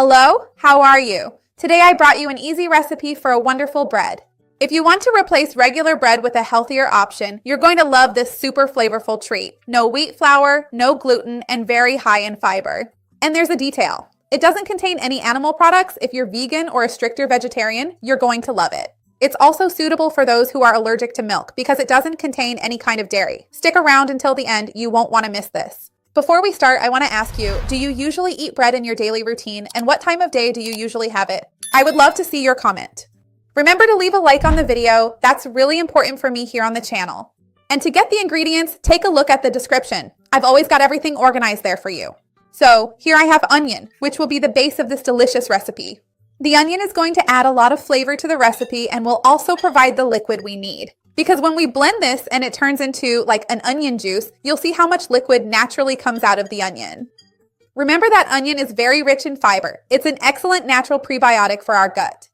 Hello, how are you? Today I brought you an easy recipe for a wonderful bread. If you want to replace regular bread with a healthier option, you're going to love this super flavorful treat. No wheat flour, no gluten, and very high in fiber. And there's a detail. It doesn't contain any animal products. If you're vegan or a stricter vegetarian, you're going to love it. It's also suitable for those who are allergic to milk because it doesn't contain any kind of dairy. Stick around until the end, you won't want to miss this. Before we start, I want to ask you, do you usually eat bread in your daily routine, and what time of day do you usually have it? I would love to see your comment. Remember to leave a like on the video. That's really important for me here on the channel. And to get the ingredients, take a look at the description. I've always got everything organized there for you. So here I have onion, which will be the base of this delicious recipe. The onion is going to add a lot of flavor to the recipe and will also provide the liquid we need. Because when we blend this and it turns into like an onion juice, you'll see how much liquid naturally comes out of the onion. Remember that onion is very rich in fiber. It's an excellent natural prebiotic for our gut.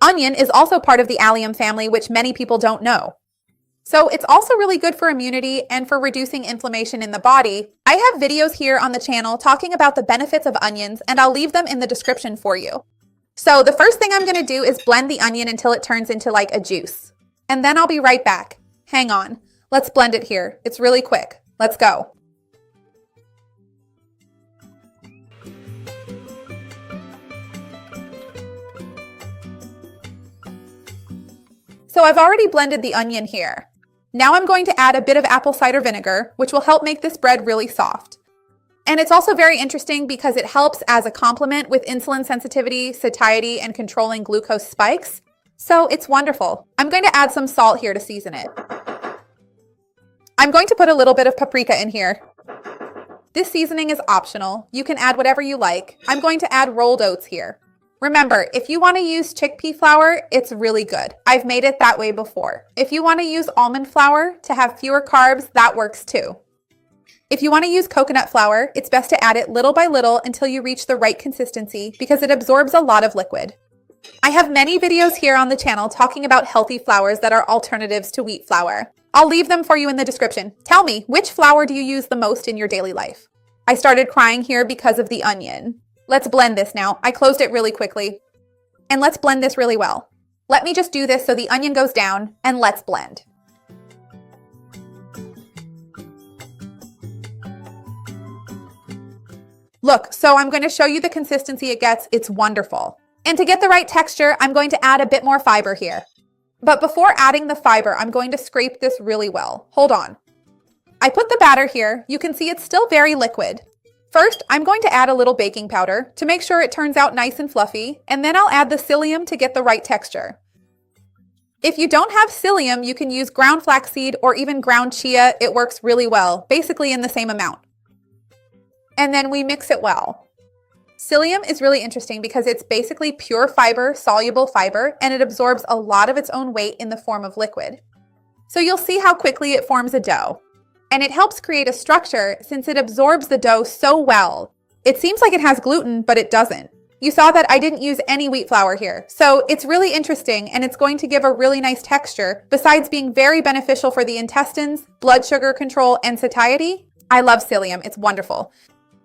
Onion is also part of the allium family, which many people don't know. So it's also really good for immunity and for reducing inflammation in the body. I have videos here on the channel talking about the benefits of onions, and I'll leave them in the description for you. So the first thing I'm going to do is blend the onion until it turns into like a juice. And then I'll be right back. Hang on. Let's blend it here. It's really quick. Let's go. So I've already blended the onion here. Now I'm going to add a bit of apple cider vinegar, which will help make this bread really soft. And it's also very interesting because it helps as a complement with insulin sensitivity, satiety, and controlling glucose spikes. So it's wonderful. I'm going to add some salt here to season it. I'm going to put a little bit of paprika in here. This seasoning is optional. You can add whatever you like. I'm going to add rolled oats here. Remember, if you want to use chickpea flour, it's really good. I've made it that way before. If you want to use almond flour to have fewer carbs, that works too. If you want to use coconut flour, it's best to add it little by little until you reach the right consistency because it absorbs a lot of liquid. I have many videos here on the channel talking about healthy flours that are alternatives to wheat flour. I'll leave them for you in the description. Tell me, which flour do you use the most in your daily life? I started crying here because of the onion. Let's blend this now. I closed it really quickly. And let's blend this really well. Let me just do this so the onion goes down, and let's blend. Look, so I'm going to show you the consistency it gets. It's wonderful. And to get the right texture, I'm going to add a bit more fiber here. But before adding the fiber, I'm going to scrape this really well. Hold on. I put the batter here. You can see it's still very liquid. First, I'm going to add a little baking powder to make sure it turns out nice and fluffy, and then I'll add the psyllium to get the right texture. If you don't have psyllium, you can use ground flaxseed or even ground chia. It works really well, basically in the same amount. And then we mix it well. Psyllium is really interesting because it's basically pure fiber, soluble fiber, and it absorbs a lot of its own weight in the form of liquid. So you'll see how quickly it forms a dough. And it helps create a structure since it absorbs the dough so well. It seems like it has gluten, but it doesn't. You saw that I didn't use any wheat flour here. So it's really interesting and it's going to give a really nice texture besides being very beneficial for the intestines, blood sugar control, and satiety. I love psyllium. It's wonderful.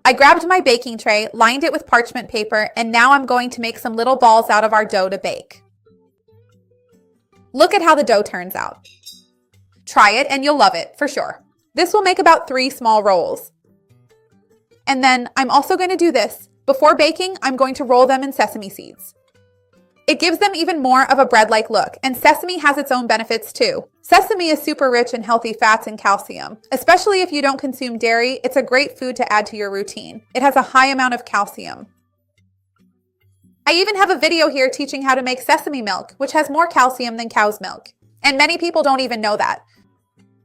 I grabbed my baking tray, lined it with parchment paper, and now I'm going to make some little balls out of our dough to bake. Look at how the dough turns out. Try it and you'll love it, for sure. This will make about 3 small rolls. And then I'm also going to do this. Before baking, I'm going to roll them in sesame seeds. It gives them even more of a bread-like look, and sesame has its own benefits too. Sesame is super rich in healthy fats and calcium. Especially if you don't consume dairy, it's a great food to add to your routine. It has a high amount of calcium. I even have a video here teaching how to make sesame milk, which has more calcium than cow's milk. And many people don't even know that.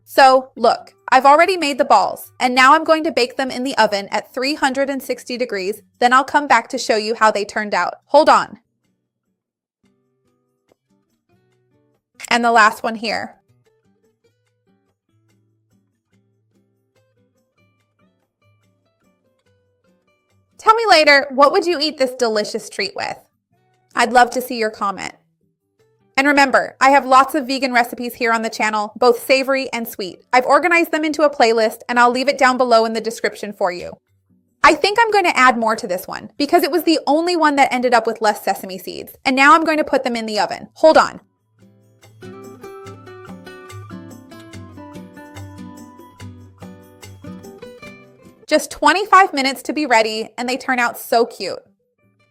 So look, I've already made the balls, and now I'm going to bake them in the oven at 360 degrees. Then I'll come back to show you how they turned out. Hold on. And the last one here. Tell me later, what would you eat this delicious treat with? I'd love to see your comment. And remember, I have lots of vegan recipes here on the channel, both savory and sweet. I've organized them into a playlist and I'll leave it down below in the description for you. I think I'm going to add more to this one because it was the only one that ended up with less sesame seeds. And now I'm going to put them in the oven. Hold on. Just 25 minutes to be ready, and they turn out so cute.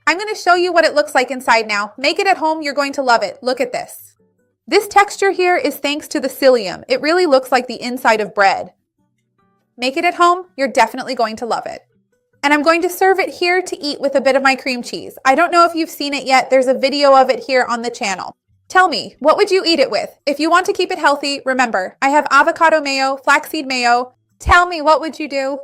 I'm going to show you what it looks like inside now. Make it at home, you're going to love it. Look at this. This texture here is thanks to the psyllium. It really looks like the inside of bread. Make it at home, you're definitely going to love it. And I'm going to serve it here to eat with a bit of my cream cheese. I don't know if you've seen it yet. There's a video of it here on the channel. Tell me, what would you eat it with? If you want to keep it healthy, remember, I have avocado mayo, flaxseed mayo. Tell me, what would you do?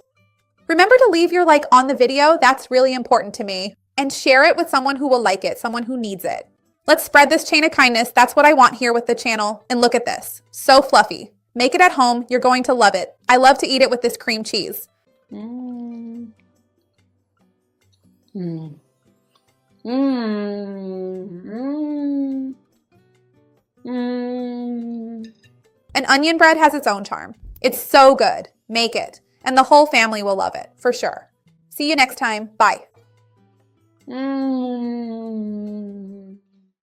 Remember to leave your like on the video. That's really important to me. And share it with someone who will like it, someone who needs it. Let's spread this chain of kindness. That's what I want here with the channel. And look at this. So fluffy. Make it at home. You're going to love it. I love to eat it with this cream cheese. Mm. Mm. Mm. Mm. Mm. An onion bread has its own charm. It's so good. Make it. And the whole family will love it, for sure. See you next time. Bye. Mm.